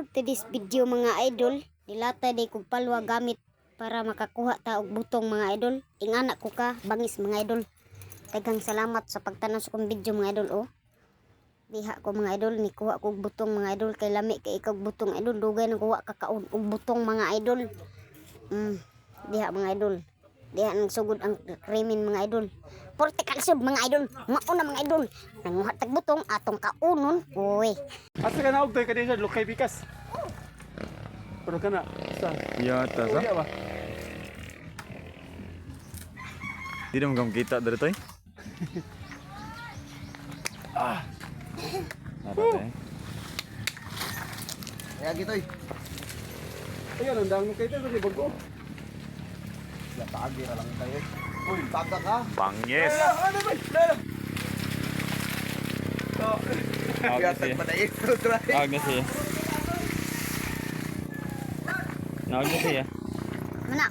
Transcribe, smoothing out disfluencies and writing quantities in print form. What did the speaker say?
for today's video mga idol, dilata day kog palwa gamit para makakuha ta og butong mga idol. Ingana ko ka bangis mga idol. Daghang salamat sa pagtanaw sa kong video mga idol. Diha ko mga idol ni kuha kog butong mga idol kay lami kay ikaw butong idol dugay nang kuha ka kaon og butong mga idol. Diha mga idol. Diha nang sugod ang krimen mga idol. Porte kalsod mga idol. Mauna mga idol. Nanguha tag butong atong kaunon. Uy. Asa ka na og kay sa Lukay Bikas? Pero kana sa Yata sa. Uya ba? Di naman kami kita dari toy. Nara eh. Kaya gitoy. Ayan ang dang kay tayo sa bago. Tagi na lang tayo. Uy, taga ka. Pangyes. Ano ba? Kaya tagpadayin ko try. Agnes siya. Naagnes siya. Mana,